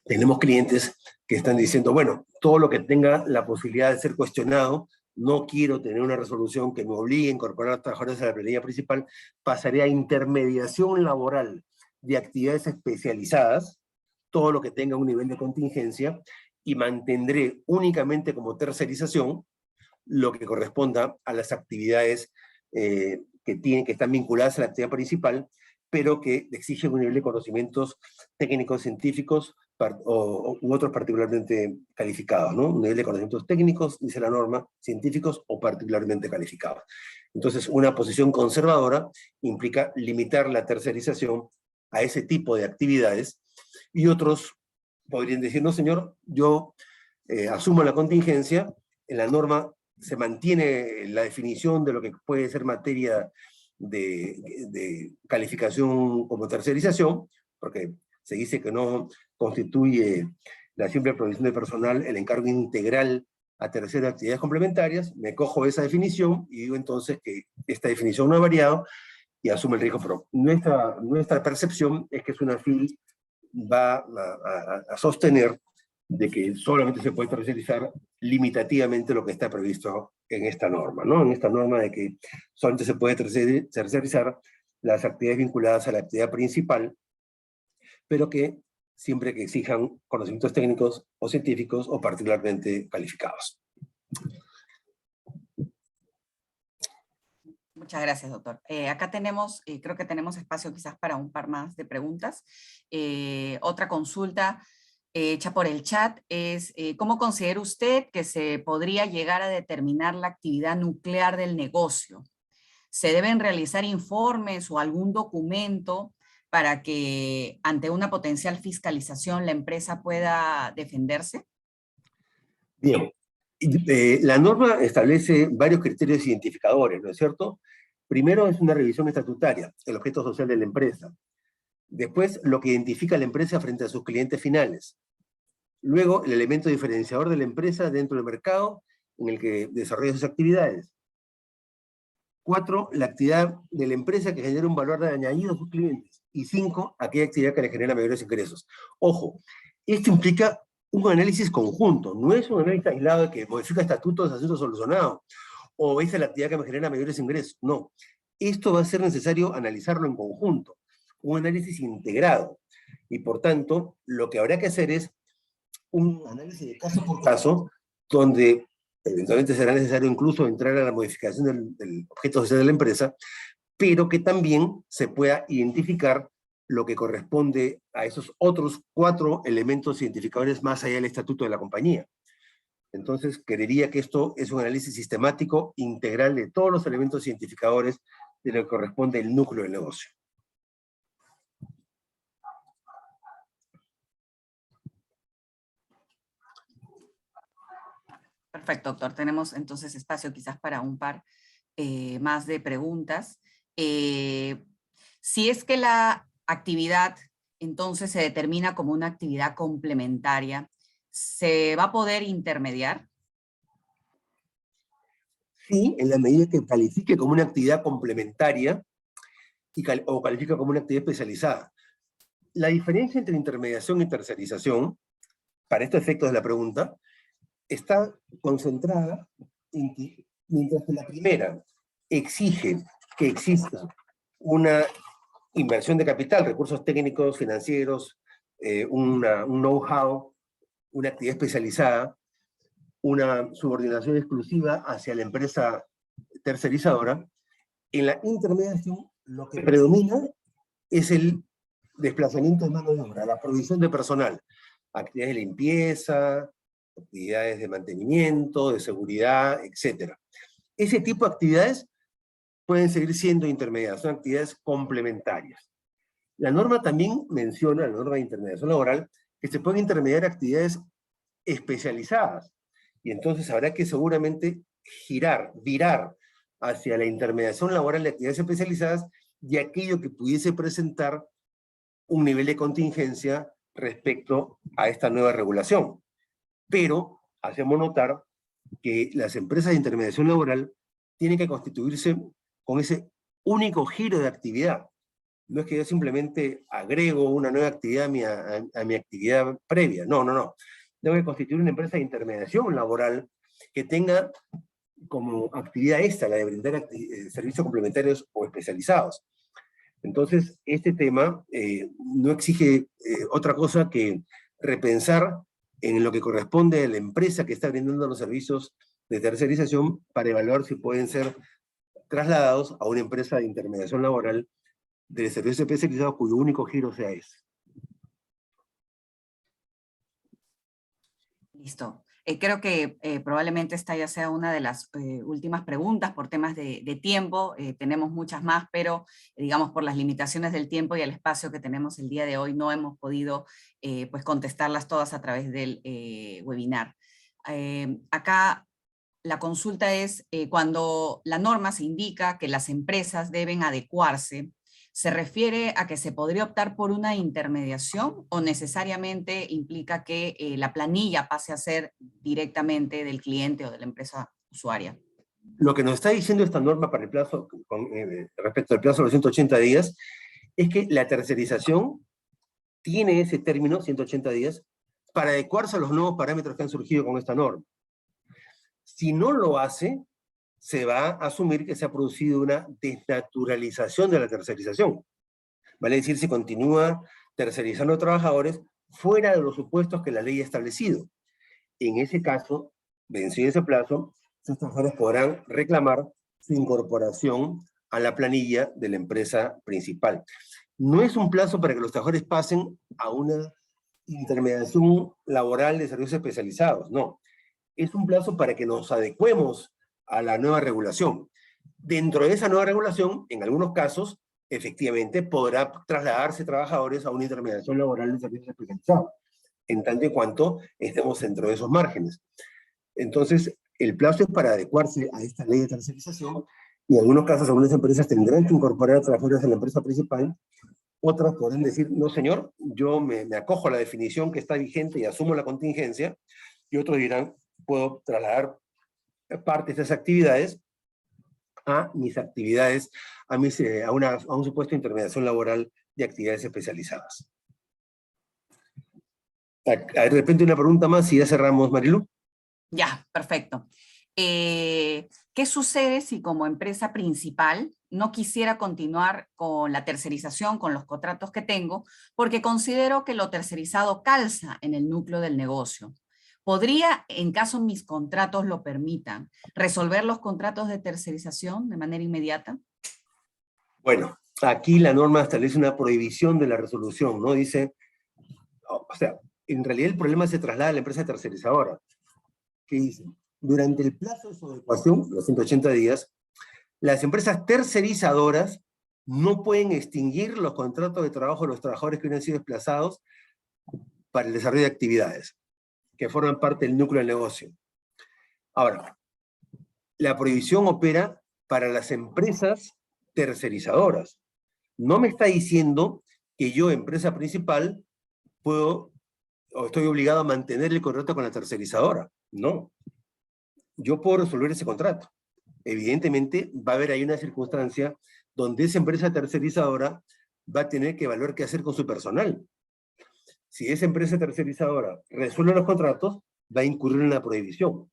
tenemos clientes que están diciendo, bueno, todo lo que tenga la posibilidad de ser cuestionado, no quiero tener una resolución que me obligue a incorporar a trabajadores a la planilla principal, pasaré a intermediación laboral de actividades especializadas, todo lo que tenga un nivel de contingencia, y mantendré únicamente como tercerización lo que corresponda a las actividades que están vinculadas a la actividad principal, pero que exigen un nivel de conocimientos técnicos, científicos u otros particularmente calificados, ¿no? Un nivel de conocimientos técnicos, dice la norma, científicos o particularmente calificados. Entonces, una posición conservadora implica limitar la tercerización a ese tipo de actividades, y otros podrían decir, no señor, yo asumo la contingencia, en la norma se mantiene la definición de lo que puede ser materia de calificación como tercerización, porque se dice que no constituye la simple provisión de personal el encargo integral a terceras actividades complementarias. Me cojo esa definición y digo entonces que esta definición no ha variado y asume el riesgo propio. Nuestra percepción es que SUNAFIL va a sostener de que solamente se puede tercerizar limitativamente lo que está previsto en esta norma, ¿no? En esta norma de que solamente se puede tercerizar las actividades vinculadas a la actividad principal, pero que siempre que exijan conocimientos técnicos o científicos o particularmente calificados. Muchas gracias, doctor. Acá tenemos, creo que tenemos espacio quizás para un par más de preguntas. Otra consulta hecha por el chat es, ¿cómo considera usted que se podría llegar a determinar la actividad nuclear del negocio? ¿Se deben realizar informes o algún documento para que ante una potencial fiscalización la empresa pueda defenderse? Bien, La norma establece varios criterios identificadores, ¿no es cierto? Primero es una revisión estatutaria, el objeto social de la empresa. Después, lo que identifica a la empresa frente a sus clientes finales. Luego, el elemento diferenciador de la empresa dentro del mercado en el que desarrolla sus actividades. 4, la actividad de la empresa que genera un valor añadido a sus clientes. Y 5, aquella actividad que le genera mayores ingresos. Ojo, esto implica un análisis conjunto, no es un análisis aislado de que modifica estatutos, asunto solucionado, o esa es la actividad que me genera mayores ingresos. No, esto va a ser necesario analizarlo en conjunto, un análisis integrado. Y por tanto, lo que habrá que hacer es un análisis de caso por caso, donde eventualmente será necesario incluso entrar a la modificación del objeto social de la empresa, pero que también se pueda identificar lo que corresponde a esos otros 4 elementos identificadores más allá del estatuto de la compañía. Entonces, creería que esto es un análisis sistemático, integral de todos los elementos identificadores de lo que corresponde al núcleo del negocio. Perfecto, doctor. Tenemos entonces espacio quizás para un par más de preguntas. Si es que la actividad entonces se determina como una actividad complementaria, ¿se va a poder intermediar? Sí, en la medida que califique como una actividad complementaria o califica como una actividad especializada. La diferencia entre intermediación y tercerización, para estos efectos de la pregunta, está concentrada en que, mientras que la primera exige que exista una inversión de capital, recursos técnicos, financieros, un know-how, una actividad especializada, una subordinación exclusiva hacia la empresa tercerizadora, en la intermediación lo que predomina es el desplazamiento de mano de obra, la provisión de personal, actividades de limpieza, actividades de mantenimiento, de seguridad, etc. Ese tipo de actividades pueden seguir siendo intermediadas, son actividades complementarias. La norma también menciona, la norma de intermediación laboral, que se pueden intermediar actividades especializadas, y entonces habrá que seguramente virar hacia la intermediación laboral de actividades especializadas y aquello que pudiese presentar un nivel de contingencia respecto a esta nueva regulación. Pero hacemos notar que las empresas de intermediación laboral tienen que constituirse con ese único giro de actividad. No es que yo simplemente agrego una nueva actividad a mi actividad previa. No, no, no. Tengo que constituir una empresa de intermediación laboral que tenga como actividad esta, la de brindar servicios complementarios o especializados. Entonces, este tema no exige otra cosa que repensar en lo que corresponde a la empresa que está brindando los servicios de tercerización para evaluar si pueden ser trasladados a una empresa de intermediación laboral de servicios especializados cuyo único giro sea ese. Listo. Creo que probablemente esta ya sea una de las últimas preguntas por temas de tiempo. Tenemos muchas más, pero digamos por las limitaciones del tiempo y el espacio que tenemos el día de hoy no hemos podido pues contestarlas todas a través del webinar. Acá la consulta es cuando la norma se indica que las empresas deben adecuarse, ¿se refiere a que se podría optar por una intermediación o necesariamente implica que la planilla pase a ser directamente del cliente o de la empresa usuaria? Lo que nos está diciendo esta norma para el plazo, respecto al plazo de los 180 días, es que la tercerización tiene ese término, 180 días, para adecuarse a los nuevos parámetros que han surgido con esta norma. Si no lo hace, se va a asumir que se ha producido una desnaturalización de la tercerización. Vale decir, se continúa tercerizando a trabajadores fuera de los supuestos que la ley ha establecido. En ese caso, vencido ese plazo, sus trabajadores podrán reclamar su incorporación a la planilla de la empresa principal. No es un plazo para que los trabajadores pasen a una intermediación laboral de servicios especializados, no. Es un plazo para que nos adecuemos a la nueva regulación. Dentro de esa nueva regulación, en algunos casos, efectivamente podrá trasladarse trabajadores a una intermediación laboral de servicios especializados, en tanto y cuanto estemos dentro de esos márgenes. Entonces, el plazo es para adecuarse a esta ley de tercerización, y en algunos casos algunas empresas tendrán que incorporar a trabajadores en la empresa principal, otras podrán decir, no señor, yo me acojo a la definición que está vigente y asumo la contingencia, y otros dirán, puedo trasladar parte de esas actividades a mis actividades, a un supuesto de intermediación laboral de actividades especializadas. De repente una pregunta más y ya cerramos, Marilu. Ya, perfecto. ¿Qué sucede si como empresa principal no quisiera continuar con la tercerización, con los contratos que tengo, porque considero que lo tercerizado calza en el núcleo del negocio? ¿Podría, en caso mis contratos lo permitan, resolver los contratos de tercerización de manera inmediata? Bueno, aquí la norma establece una prohibición de la resolución, ¿no? Dice, o sea, en realidad el problema se traslada a la empresa tercerizadora, que dice, durante el plazo de su adecuación, los 180 días, las empresas tercerizadoras no pueden extinguir los contratos de trabajo de los trabajadores que hubieran sido desplazados para el desarrollo de actividades que forman parte del núcleo del negocio. Ahora, la prohibición opera para las empresas tercerizadoras. No me está diciendo que yo, empresa principal, puedo o estoy obligado a mantener el contrato con la tercerizadora. No. Yo puedo resolver ese contrato. Evidentemente, va a haber ahí una circunstancia donde esa empresa tercerizadora va a tener que evaluar qué hacer con su personal. Si esa empresa tercerizadora resuelve los contratos, va a incurrir en la prohibición.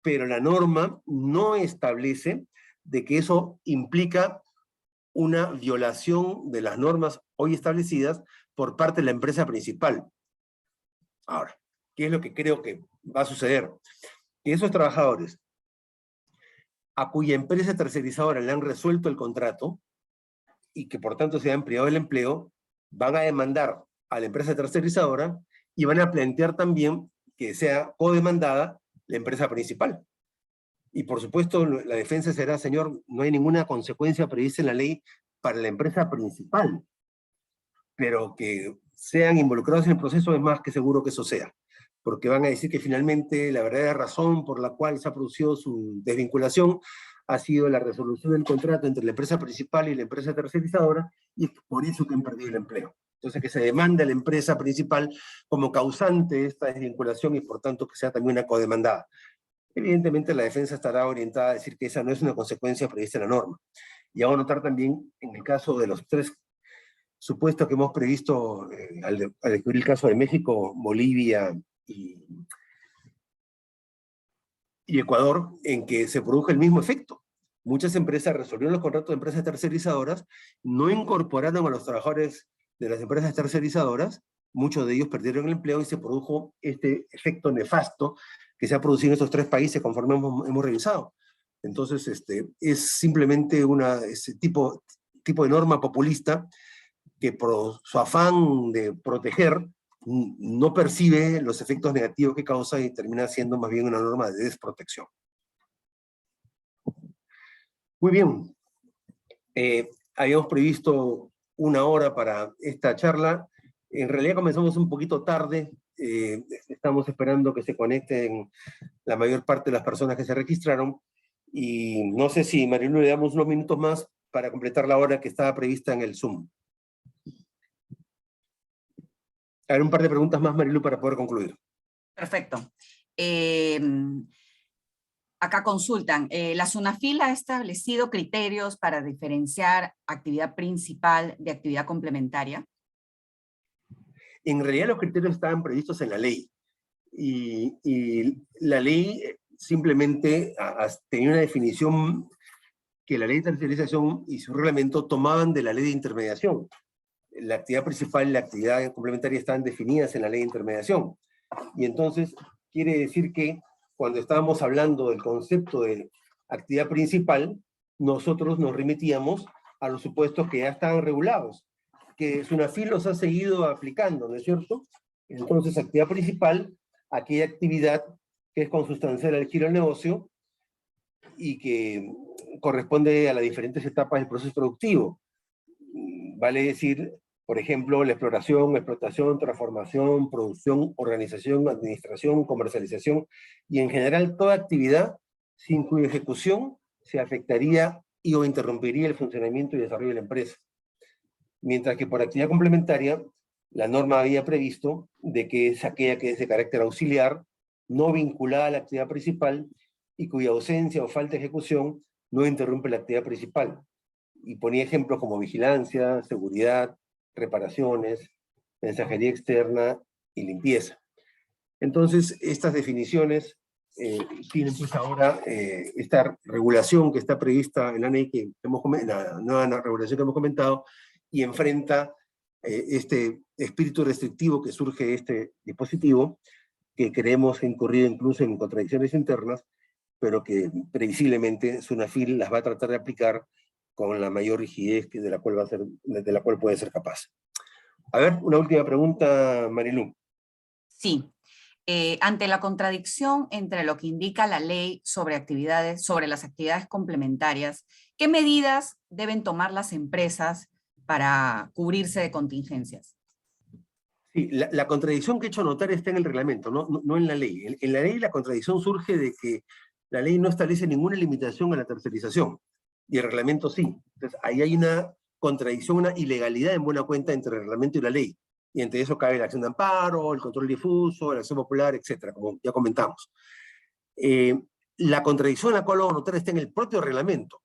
Pero la norma no establece de que eso implica una violación de las normas hoy establecidas por parte de la empresa principal. Ahora, ¿qué es lo que creo que va a suceder? Que esos trabajadores a cuya empresa tercerizadora le han resuelto el contrato y que por tanto se han privado del empleo, van a demandar a la empresa tercerizadora y van a plantear también que sea codemandada la empresa principal. Y por supuesto, la defensa será, señor, no hay ninguna consecuencia prevista en la ley para la empresa principal, pero que sean involucrados en el proceso es más que seguro que eso sea, porque van a decir que finalmente la verdadera razón por la cual se ha producido su desvinculación ha sido la resolución del contrato entre la empresa principal y la empresa tercerizadora, y por eso que han perdido el empleo. Entonces, que se demande a la empresa principal como causante de esta desvinculación y por tanto que sea también una codemandada. Evidentemente, la defensa estará orientada a decir que esa no es una consecuencia prevista en la norma. Y hago notar también, en el caso de los tres supuestos que hemos previsto al descubrir el caso de México, Bolivia y Ecuador, en que se produjo el mismo efecto. Muchas empresas resolvieron los contratos de empresas tercerizadoras, no incorporaron a los trabajadores de las empresas tercerizadoras, muchos de ellos perdieron el empleo y se produjo este efecto nefasto que se ha producido en estos tres países conforme hemos revisado. Entonces, es simplemente ese tipo de norma populista que por su afán de proteger no percibe los efectos negativos que causa y termina siendo más bien una norma de desprotección. Muy bien. Habíamos previsto 1 hora para esta charla. En realidad comenzamos un poquito tarde. Estamos esperando que se conecten la mayor parte de las personas que se registraron. Y no sé si, Marilu, le damos unos minutos más para completar la hora que estaba prevista en el Zoom. A ver, un par de preguntas más, Marilu, para poder concluir. Perfecto. Acá consultan, ¿la SUNAFIL ha establecido criterios para diferenciar actividad principal de actividad complementaria? En realidad los criterios estaban previstos en la ley. Y la ley simplemente tenía una definición que la ley de tercerización y su reglamento tomaban de la ley de intermediación. La actividad principal y la actividad complementaria estaban definidas en la ley de intermediación. Y entonces quiere decir que cuando estábamos hablando del concepto de actividad principal, nosotros nos remitíamos a los supuestos que ya estaban regulados, que SUNAFIL los ha seguido aplicando, ¿no es cierto? Entonces, actividad principal, aquella actividad que es consustancial al giro del negocio y que corresponde a las diferentes etapas del proceso productivo. Vale decir, Por ejemplo, la exploración, explotación, transformación, producción, organización, administración, comercialización y en general toda actividad sin cuya ejecución se afectaría y o interrumpiría el funcionamiento y desarrollo de la empresa. Mientras que por actividad complementaria, la norma había previsto de que es aquella que es de carácter auxiliar, no vinculada a la actividad principal y cuya ausencia o falta de ejecución no interrumpe la actividad principal. Y ponía ejemplos como vigilancia, seguridad, reparaciones, mensajería externa y limpieza. Entonces, estas definiciones tienen pues ahora esta regulación que está prevista en la ley que hemos la nueva regulación que hemos comentado, y enfrenta este espíritu restrictivo que surge de este dispositivo, que creemos incurrido incluso en contradicciones internas, pero que previsiblemente SUNAFIL las va a tratar de aplicar con la mayor rigidez de la cual puede ser capaz. A ver, una última pregunta, Marilú. Sí. Ante la contradicción entre lo que indica la ley sobre las actividades complementarias, ¿qué medidas deben tomar las empresas para cubrirse de contingencias? Sí, la contradicción que he hecho notar está en el reglamento, no en la ley. En la ley la contradicción surge de que la ley no establece ninguna limitación a la tercerización, y el reglamento sí. Entonces, ahí hay una contradicción, una ilegalidad en buena cuenta entre el reglamento y la ley. Y entre eso cabe la acción de amparo, el control difuso, la acción popular, etcétera, como ya comentamos. La contradicción en la cual vamos a notar está en el propio reglamento.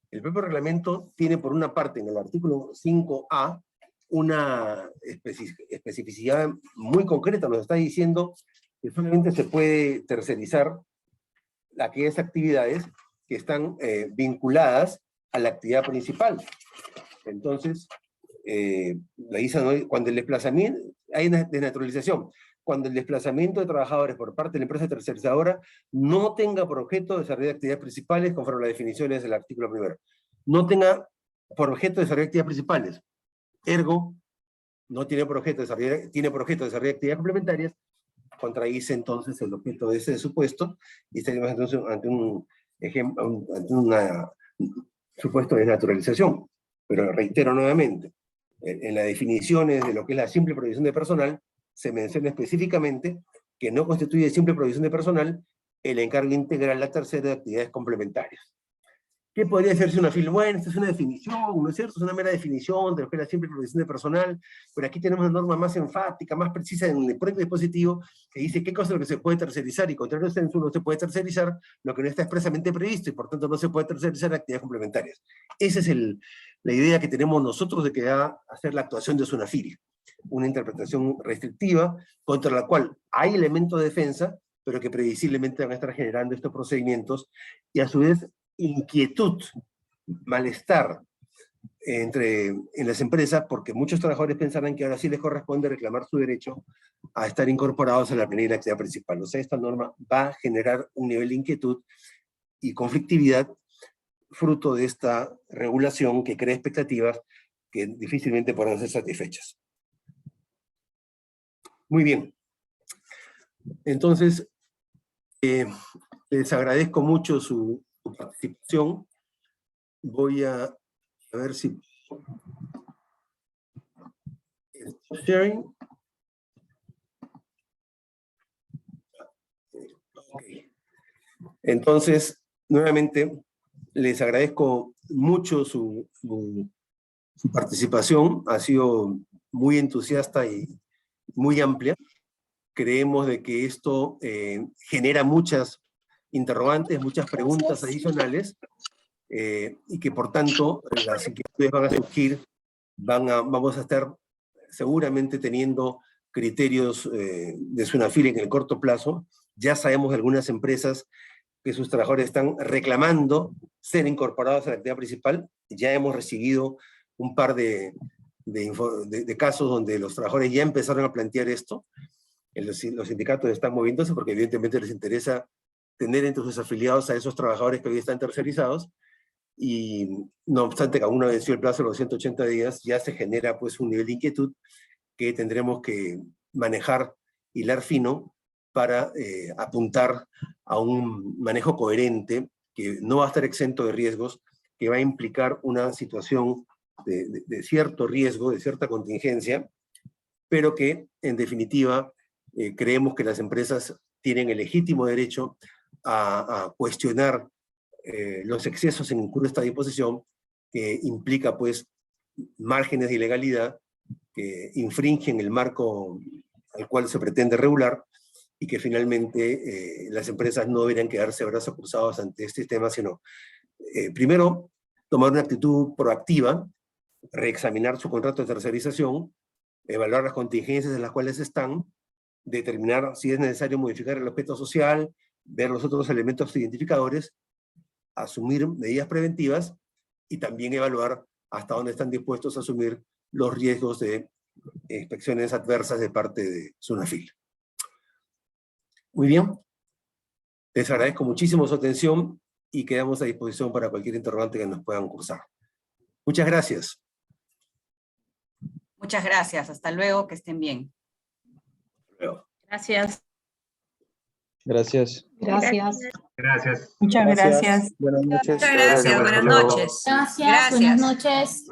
El propio reglamento tiene por una parte, en el artículo 5A, una especificidad muy concreta, nos está diciendo que solamente se puede tercerizar aquellas actividades que están vinculadas a la actividad principal. Entonces, la ISA, ¿no? Cuando el desplazamiento, hay una desnaturalización, cuando el desplazamiento de trabajadores por parte de la empresa tercerizadora no tenga por objeto desarrollar actividades principales conforme a las definiciones del artículo primero. No tenga por objeto desarrollar actividades principales. Ergo, no tiene por objeto desarrollar actividades complementarias, contradice entonces el objeto de ese supuesto, y estaríamos entonces ante un supuesto de naturalización. Pero reitero nuevamente, en las definiciones de lo que es la simple provisión de personal, se menciona específicamente que no constituye simple provisión de personal el encargo integral a tercero de actividades complementarias. ¿Qué podría hacerse una FIL? Bueno, esta es una definición, ¿no es cierto? Es una mera definición de lo que es la simple provisión de personal, pero aquí tenemos una norma más enfática, más precisa en el propio dispositivo, que dice qué cosa es lo que se puede tercerizar, y contrario a censo no se puede tercerizar lo que no está expresamente previsto, y por tanto no se puede tercerizar actividades complementarias. Esa es la idea que tenemos nosotros de que va a hacer la actuación de SUNAFIL, una interpretación restrictiva, contra la cual hay elementos de defensa, pero que previsiblemente van a estar generando estos procedimientos, y a su vez inquietud, malestar en las empresas, porque muchos trabajadores pensarán que ahora sí les corresponde reclamar su derecho a estar incorporados a la primera actividad principal. O sea, esta norma va a generar un nivel de inquietud y conflictividad fruto de esta regulación que crea expectativas que difícilmente podrán ser satisfechas. Muy bien. Entonces, les agradezco mucho su participación. Voy a ver si... Sharing. Okay. Entonces, nuevamente, les agradezco mucho su participación. Ha sido muy entusiasta y muy amplia. Creemos de que esto genera muchas interrogantes, muchas preguntas adicionales, y que por tanto las inquietudes van a surgir, vamos a estar seguramente teniendo criterios de SUNAFIL en el corto plazo. Ya sabemos de algunas empresas que sus trabajadores están reclamando ser incorporados a la actividad principal. Ya hemos recibido un par de casos donde los trabajadores ya empezaron a plantear esto. Los sindicatos están moviéndose porque evidentemente les interesa tener entre sus afiliados a esos trabajadores que hoy están tercerizados, y no obstante que aún no venció el plazo de los 180 días, ya se genera pues un nivel de inquietud que tendremos que manejar, hilar fino, para apuntar a un manejo coherente que no va a estar exento de riesgos, que va a implicar una situación de cierto riesgo, de cierta contingencia, pero que en definitiva creemos que las empresas tienen el legítimo derecho a cuestionar los excesos en incurso de esta disposición, que implica pues márgenes de ilegalidad que infringen el marco al cual se pretende regular, y que finalmente las empresas no deberían quedarse de brazos cruzados ante este tema, sino primero tomar una actitud proactiva, reexaminar su contrato de tercerización, evaluar las contingencias en las cuales están, determinar si es necesario modificar el objeto social, ver los otros elementos identificadores, asumir medidas preventivas y también evaluar hasta dónde están dispuestos a asumir los riesgos de inspecciones adversas de parte de SUNAFIL. Muy bien, les agradezco muchísimo su atención y quedamos a disposición para cualquier interrogante que nos puedan cursar. Muchas gracias. Muchas gracias. Hasta luego. Que estén bien. Gracias. Gracias. Gracias. Gracias. Muchas gracias. Buenas noches. Muchas gracias. Buenas noches. Gracias. Buenas noches.